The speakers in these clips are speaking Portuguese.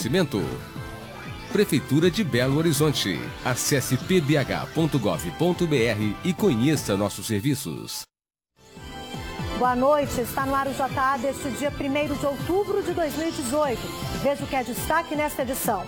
Cimento. Prefeitura de Belo Horizonte. Acesse pbh.gov.br e conheça nossos serviços. Boa noite, está no ar o JA deste dia 1º de outubro de 2018. Veja o que é destaque nesta edição.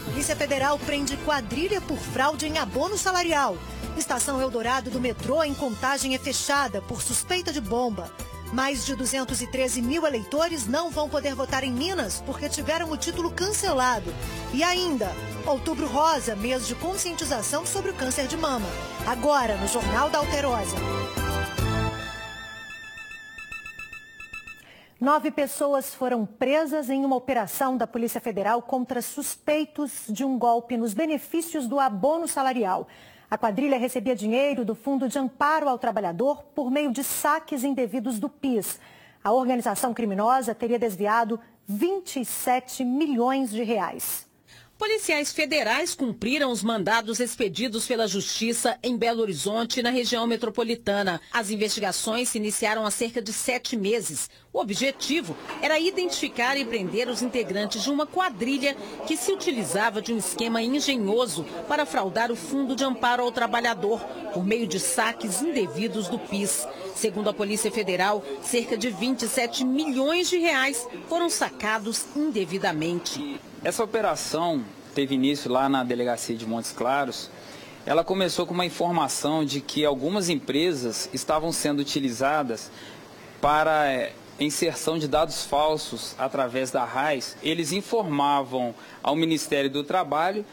Polícia Federal prende quadrilha por fraude em abono salarial. Estação Eldorado do metrô em Contagem é fechada por suspeita de bomba. Mais de 213 mil eleitores não vão poder votar em Minas porque tiveram o título cancelado. E ainda, Outubro Rosa, mês de conscientização sobre o câncer de mama. Agora, no Jornal da Alterosa. 9 pessoas foram presas em uma operação da Polícia Federal contra suspeitos de um golpe nos benefícios do abono salarial. A quadrilha recebia dinheiro do Fundo de Amparo ao Trabalhador por meio de saques indevidos do PIS. A organização criminosa teria desviado 27 milhões de reais. Policiais federais cumpriram os mandados expedidos pela Justiça em Belo Horizonte, na região metropolitana. As investigações se iniciaram há cerca de 7 meses. O objetivo era identificar e prender os integrantes de uma quadrilha que se utilizava de um esquema engenhoso para fraudar o Fundo de Amparo ao Trabalhador por meio de saques indevidos do PIS. Segundo a Polícia Federal, cerca de 27 milhões de reais foram sacados indevidamente. Essa operação teve início lá na delegacia de Montes Claros. Ela começou com uma informação de que algumas empresas estavam sendo utilizadas para inserção de dados falsos através da RAIS. Eles informavam ao Ministério do Trabalho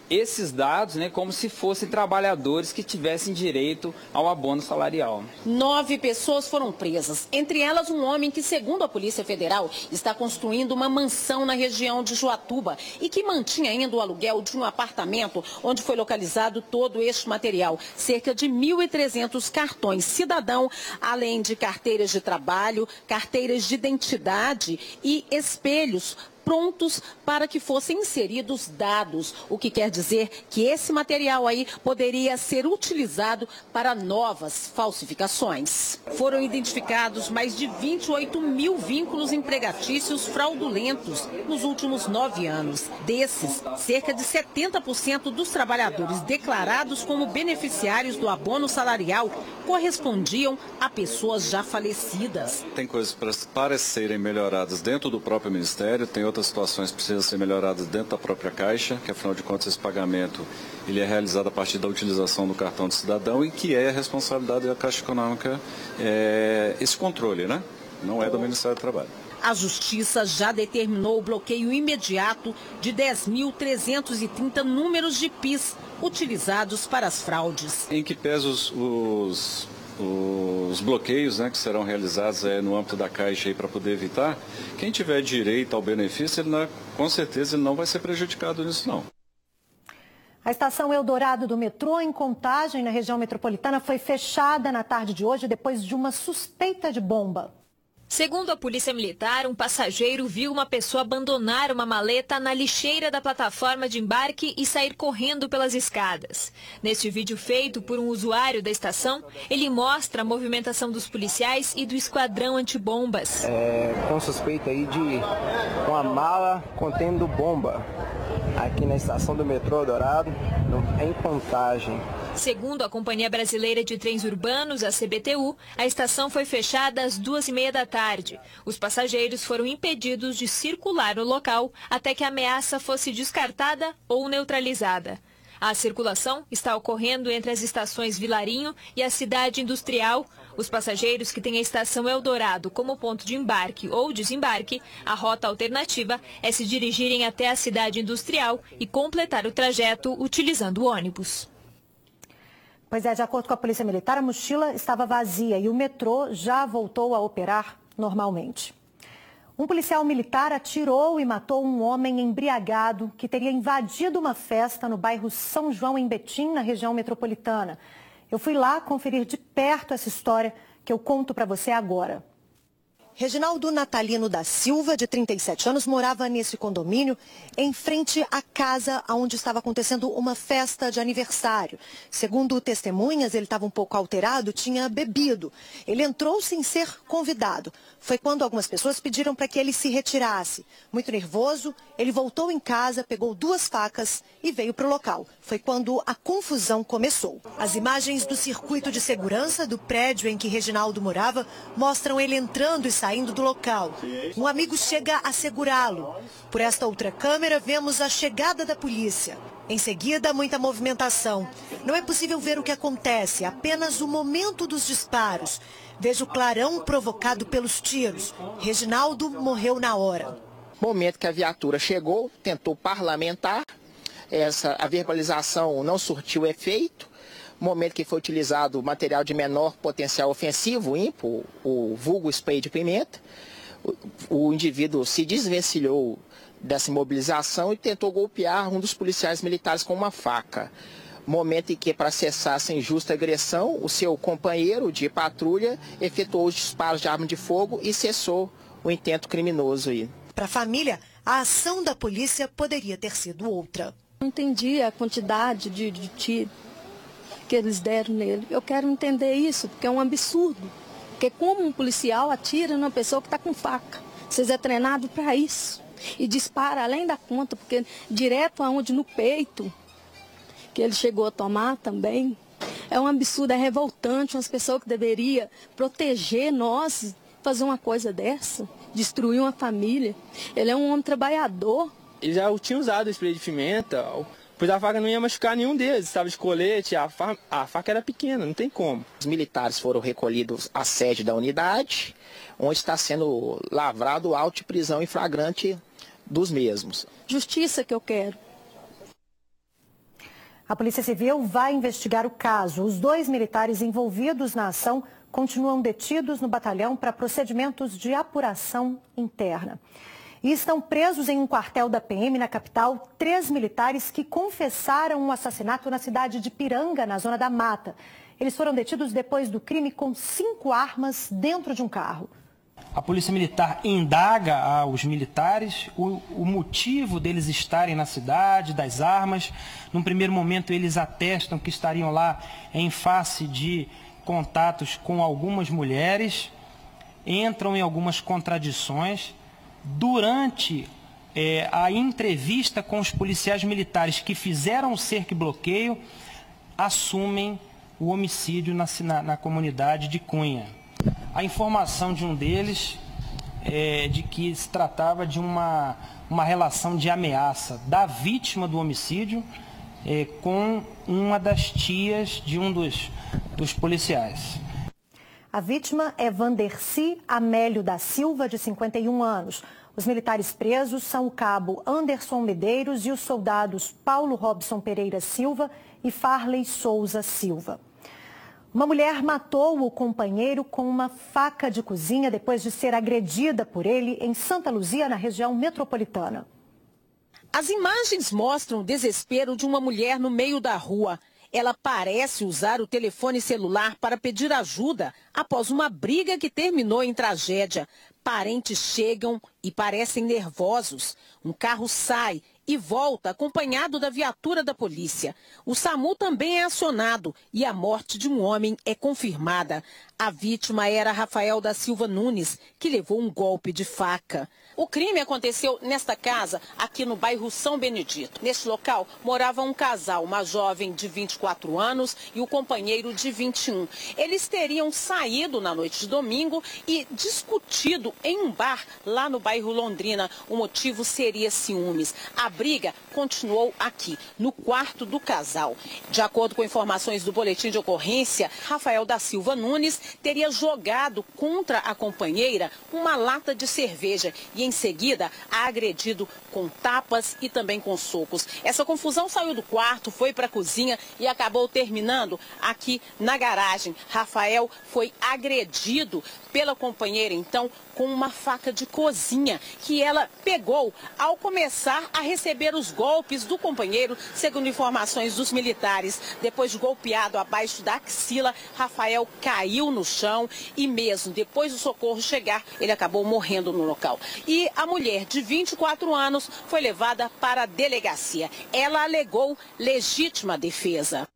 esses dados, como se fossem trabalhadores que tivessem direito ao abono salarial. 9 pessoas foram presas, entre elas um homem que, segundo a Polícia Federal, está construindo uma mansão na região de Joatuba e que mantinha ainda o aluguel de um apartamento onde foi localizado todo este material. Cerca de 1.300 cartões cidadão, além de carteiras de trabalho, carteiras de identidade e espelhos prontos para que fossem inseridos dados, o que quer dizer que esse material aí poderia ser utilizado para novas falsificações. Foram identificados mais de 28 mil vínculos empregatícios fraudulentos nos últimos 9 anos. Desses, cerca de 70% dos trabalhadores declarados como beneficiários do abono salarial correspondiam a pessoas já falecidas. Tem coisas para serem melhoradas dentro do próprio Ministério, tem outras situações que precisam ser melhoradas dentro da própria Caixa, que afinal de contas esse pagamento ele é realizado a partir da utilização do cartão de cidadão e que é a responsabilidade da Caixa Econômica esse controle, Não é do Ministério do Trabalho. A Justiça já determinou o bloqueio imediato de 10.330 números de PIS utilizados para as fraudes. Em que pese os bloqueios que serão realizados no âmbito da Caixa para poder evitar, quem tiver direito ao benefício, com certeza ele não vai ser prejudicado nisso não. A estação Eldorado do metrô em Contagem, na região metropolitana, foi fechada na tarde de hoje depois de uma suspeita de bomba. Segundo a Polícia Militar, um passageiro viu uma pessoa abandonar uma maleta na lixeira da plataforma de embarque e sair correndo pelas escadas. Neste vídeo feito por um usuário da estação, ele mostra a movimentação dos policiais e do esquadrão antibombas. Com suspeita aí de uma mala contendo bomba aqui na estação do metrô Eldorado, em Contagem. Segundo a Companhia Brasileira de Trens Urbanos, a CBTU, a estação foi fechada às 2h30 da tarde. Os passageiros foram impedidos de circular no local até que a ameaça fosse descartada ou neutralizada. A circulação está ocorrendo entre as estações Vilarinho e a Cidade Industrial. Os passageiros que têm a estação Eldorado como ponto de embarque ou desembarque, a rota alternativa é se dirigirem até a Cidade Industrial e completar o trajeto utilizando o ônibus. Pois é, de acordo com a Polícia Militar, a mochila estava vazia e o metrô já voltou a operar normalmente. Um policial militar atirou e matou um homem embriagado que teria invadido uma festa no bairro São João, em Betim, na região metropolitana. Eu fui lá conferir de perto essa história que eu conto para você agora. Reginaldo Natalino da Silva, de 37 anos, morava nesse condomínio em frente à casa onde estava acontecendo uma festa de aniversário. Segundo testemunhas, ele estava um pouco alterado, tinha bebido. Ele entrou sem ser convidado. Foi quando algumas pessoas pediram para que ele se retirasse. Muito nervoso, ele voltou em casa, pegou 2 facas e veio para o local. Foi quando a confusão começou. As imagens do circuito de segurança do prédio em que Reginaldo morava mostram ele entrando e saindo do local. Um amigo chega a segurá-lo. Por esta outra câmera, vemos a chegada da polícia. Em seguida, muita movimentação. Não é possível ver o que acontece, apenas o momento dos disparos. Vejo o clarão provocado pelos tiros. Reginaldo morreu na hora. Momento que a viatura chegou, tentou parlamentar, a verbalização não surtiu efeito. Momento que foi utilizado material de menor potencial ofensivo, IMPO, o vulgo spray de pimenta. O indivíduo se desvencilhou dessa imobilização e tentou golpear um dos policiais militares com uma faca. Momento em que, para cessar essa injusta agressão, o seu companheiro de patrulha efetuou os disparos de arma de fogo e cessou o intento criminoso aí. Para a família, a ação da polícia poderia ter sido outra. Não entendi a quantidade de tiro que eles deram nele. Eu quero entender isso, porque é um absurdo. Porque como um policial atira numa pessoa que está com faca? Vocês é treinado para isso. E dispara além da conta, porque direto aonde? No peito, que ele chegou a tomar também. É um absurdo, é revoltante. Umas pessoas que deveriam proteger nós, fazer uma coisa dessa, destruir uma família. Ele é um homem trabalhador. Ele já tinha usado spray de pimenta, pois a faca não ia machucar nenhum deles, estava de colete, a faca era pequena, não tem como. Os militares foram recolhidos à sede da unidade, onde está sendo lavrado o auto de prisão em flagrante dos mesmos. Justiça que eu quero. A Polícia Civil vai investigar o caso. Os 2 militares envolvidos na ação continuam detidos no batalhão para procedimentos de apuração interna. E estão presos em um quartel da PM na capital 3 militares que confessaram um assassinato na cidade de Piranga, na Zona da Mata. Eles foram detidos depois do crime com 5 armas dentro de um carro. A Polícia Militar indaga aos militares o motivo deles estarem na cidade, das armas. Num primeiro momento, eles atestam que estariam lá em face de contatos com algumas mulheres, entram em algumas contradições. Durante a entrevista com os policiais militares que fizeram o cerco e bloqueio, assumem o homicídio na comunidade de Cunha. A informação de um deles é de que se tratava de uma relação de ameaça da vítima do homicídio com uma das tias de um dos policiais. A vítima é Vandercy Amélio da Silva, de 51 anos. Os militares presos são o cabo Anderson Medeiros e os soldados Paulo Robson Pereira Silva e Farley Souza Silva. Uma mulher matou o companheiro com uma faca de cozinha depois de ser agredida por ele em Santa Luzia, na região metropolitana. As imagens mostram o desespero de uma mulher no meio da rua. Ela parece usar o telefone celular para pedir ajuda após uma briga que terminou em tragédia. Parentes chegam e parecem nervosos. Um carro sai e volta acompanhado da viatura da polícia. O SAMU também é acionado e a morte de um homem é confirmada. A vítima era Rafael da Silva Nunes, que levou um golpe de faca. O crime aconteceu nesta casa, aqui no bairro São Benedito. Neste local morava um casal, uma jovem de 24 anos e o companheiro de 21. Eles teriam saído na noite de domingo e discutido em um bar lá no bairro Londrina. O motivo seria ciúmes. A briga continuou aqui, no quarto do casal. De acordo com informações do boletim de ocorrência, Rafael da Silva Nunes teria jogado contra a companheira uma lata de cerveja e em seguida a agredido com tapas e também com socos. Essa confusão saiu do quarto, foi para a cozinha e acabou terminando aqui na garagem. Rafael foi agredido pela companheira, então, com uma faca de cozinha que ela pegou ao começar a receber os golpes do companheiro, segundo informações dos militares. Depois de golpeado abaixo da axila, Rafael caiu no chão e mesmo depois do socorro chegar, ele acabou morrendo no local. E a mulher de 24 anos foi levada para a delegacia. Ela alegou legítima defesa.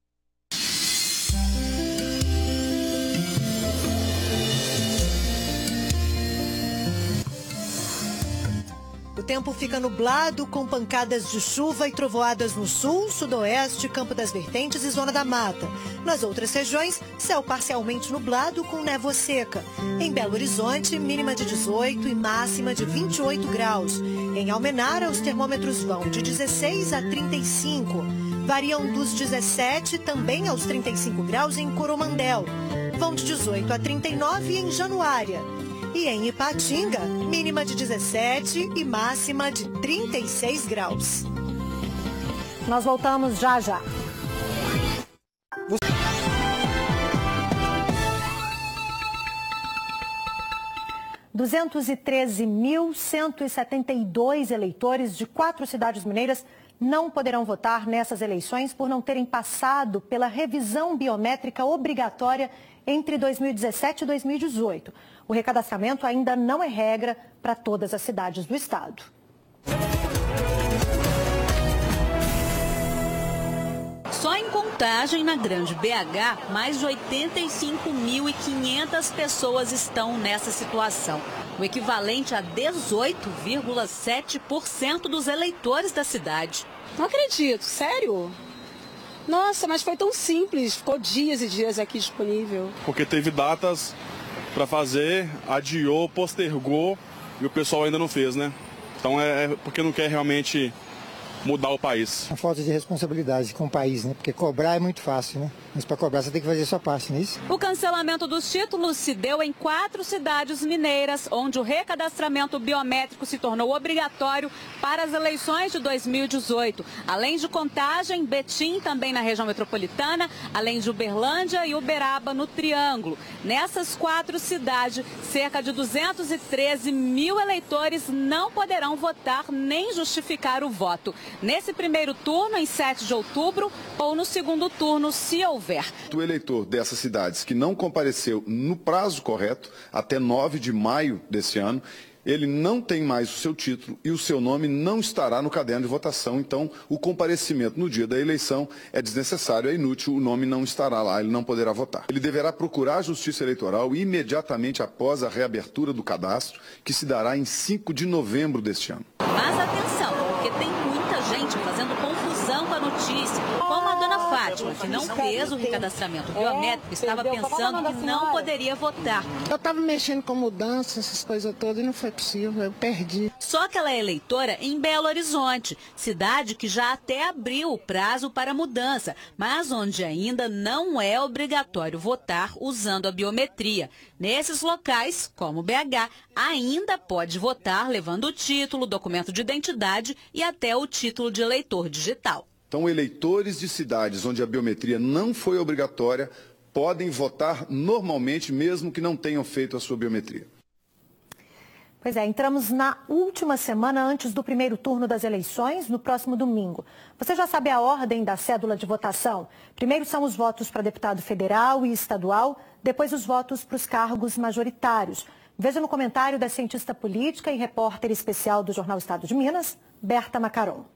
O tempo fica nublado, com pancadas de chuva e trovoadas no sul, sudoeste, Campo das Vertentes e Zona da Mata. Nas outras regiões, céu parcialmente nublado com névoa seca. Em Belo Horizonte, mínima de 18 e máxima de 28 graus. Em Almenara, os termômetros vão de 16 a 35. Variam dos 17 também aos 35 graus em Coromandel. Vão de 18 a 39 em Januária. E em Ipatinga, mínima de 17 e máxima de 36 graus. Nós voltamos já já. – 213.172 eleitores de 4 cidades mineiras não poderão votar nessas eleições por não terem passado pela revisão biométrica obrigatória entre 2017 e 2018. O recadastramento ainda não é regra para todas as cidades do estado. Só em Contagem, na Grande BH, mais de 85.500 pessoas estão nessa situação. O equivalente a 18,7% dos eleitores da cidade. Não acredito, sério? Nossa, mas foi tão simples, ficou dias e dias aqui disponível. Porque teve datas para fazer, adiou, postergou e o pessoal ainda não fez, né? Então é porque não quer realmente mudar o país. A falta de responsabilidade com o país, né? Porque cobrar é muito fácil, né? Mas para cobrar você tem que fazer a sua parte, não é isso? O cancelamento dos títulos se deu em 4 cidades mineiras, onde o recadastramento biométrico se tornou obrigatório para as eleições de 2018. Além de Contagem, Betim, também na região metropolitana, além de Uberlândia e Uberaba, no Triângulo. Nessas 4 cidades, cerca de 213 mil eleitores não poderão votar nem justificar o voto. Nesse primeiro turno, em 7 de outubro, ou no segundo turno, se houver. O eleitor dessas cidades que não compareceu no prazo correto, até 9 de maio desse ano, ele não tem mais o seu título e o seu nome não estará no caderno de votação. Então, o comparecimento no dia da eleição é desnecessário, é inútil, o nome não estará lá, ele não poderá votar. Ele deverá procurar a Justiça Eleitoral imediatamente após a reabertura do cadastro, que se dará em 5 de novembro deste ano. Mas atenção, porque tem muita gente fazendo confusão com a notícia. Como a dona Fátima, que não fez o recadastramento biométrico, estava pensando que não poderia votar. Eu estava mexendo com mudança, essas coisas todas, e não foi possível, eu perdi. Só que ela é eleitora em Belo Horizonte, cidade que já até abriu o prazo para mudança, mas onde ainda não é obrigatório votar usando a biometria. Nesses locais, como BH, ainda pode votar levando o título, documento de identidade e até o título de eleitor digital. Então, eleitores de cidades onde a biometria não foi obrigatória podem votar normalmente, mesmo que não tenham feito a sua biometria. Pois é, entramos na última semana antes do primeiro turno das eleições, no próximo domingo. Você já sabe a ordem da cédula de votação? Primeiro são os votos para deputado federal e estadual, depois os votos para os cargos majoritários. Veja no comentário da cientista política e repórter especial do Jornal Estado de Minas, Berta Macaron.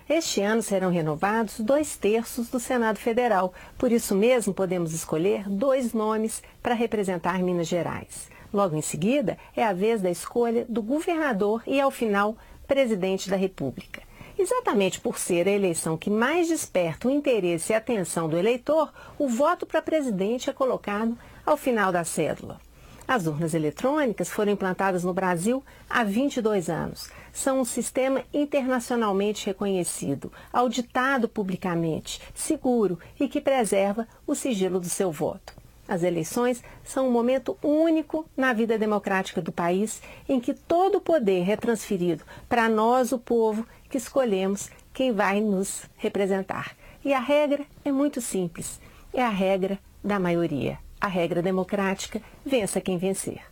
Este ano serão renovados 2/3 do Senado Federal. Por isso mesmo, podemos escolher 2 nomes para representar Minas Gerais. Logo em seguida, é a vez da escolha do governador e, ao final, presidente da República. Exatamente por ser a eleição que mais desperta o interesse e a atenção do eleitor, o voto para presidente é colocado ao final da cédula. As urnas eletrônicas foram implantadas no Brasil há 22 anos. São um sistema internacionalmente reconhecido, auditado publicamente, seguro e que preserva o sigilo do seu voto. As eleições são um momento único na vida democrática do país, em que todo o poder é transferido para nós, o povo, que escolhemos quem vai nos representar. E a regra é muito simples, é a regra da maioria. A regra democrática, vença quem vencer.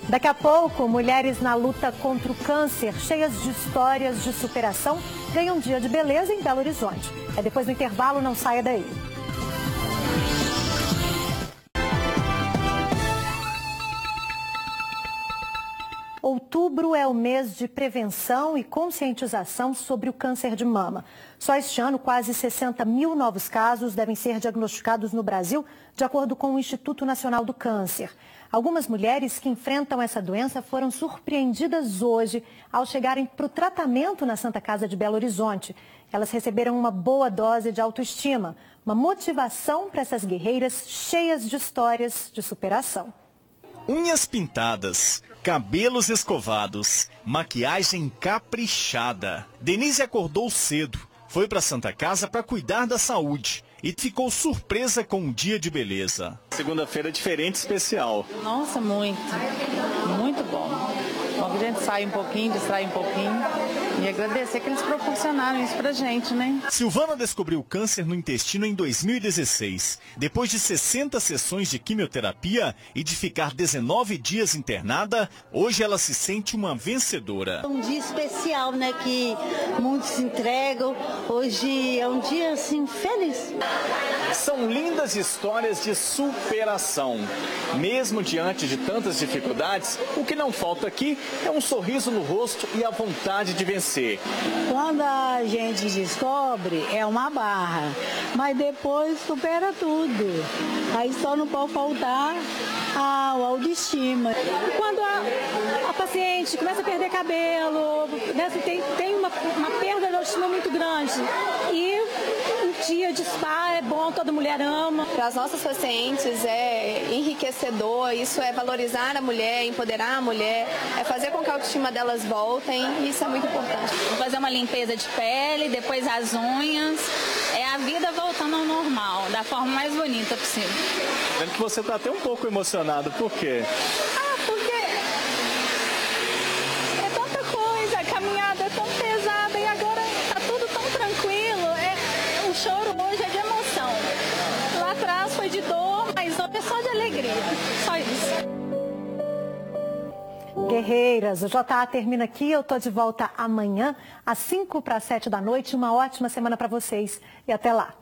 Daqui a pouco, mulheres na luta contra o câncer, cheias de histórias de superação, ganham um dia de beleza em Belo Horizonte. É depois do intervalo, não saia daí. Outubro é o mês de prevenção e conscientização sobre o câncer de mama. Só este ano, quase 60 mil novos casos devem ser diagnosticados no Brasil, de acordo com o Instituto Nacional do Câncer. Algumas mulheres que enfrentam essa doença foram surpreendidas hoje ao chegarem para o tratamento na Santa Casa de Belo Horizonte. Elas receberam uma boa dose de autoestima, uma motivação para essas guerreiras cheias de histórias de superação. Unhas pintadas, cabelos escovados, maquiagem caprichada. Denise acordou cedo, foi para a Santa Casa para cuidar da saúde e ficou surpresa com um dia de beleza. Segunda-feira diferente, especial. Nossa, muito bom. Bom, a gente sai um pouquinho, distrai um pouquinho e agradecer que eles proporcionaram isso pra gente, né? Silvana descobriu câncer no intestino em 2016. Depois de 60 sessões de quimioterapia e de ficar 19 dias internada, hoje ela se sente uma vencedora. Um dia especial, né? Que muitos se entregam. Hoje é um dia, assim, feliz. São lindas histórias de superação. Mesmo diante de tantas dificuldades, o que não falta aqui é um sorriso no rosto e a vontade de vencer. Quando a gente descobre, é uma barra, mas depois supera tudo. Aí só não pode faltar a autoestima. Quando a paciente começa a perder cabelo, né, tem uma perda de autoestima muito grande. E um dia de spa é bom, toda mulher ama. Para as nossas pacientes é enriquecedor, isso é valorizar a mulher, empoderar a mulher, é fazer com que a autoestima delas voltem, e isso é muito importante. Vou fazer uma limpeza de pele, depois as unhas, é a vida voltando ao normal, da forma mais bonita possível. Vendo que você está até um pouco emocionado, por quê? Porque é tanta coisa, a caminhada é tão pesada e agora tá tudo tão tranquilo. O choro hoje é de emoção. Lá atrás foi de dor, mas hoje é só de alegria. Só isso. Guerreiras, o JA termina aqui. Eu tô de volta amanhã, às 5 para 7 da noite. Uma ótima semana para vocês e até lá.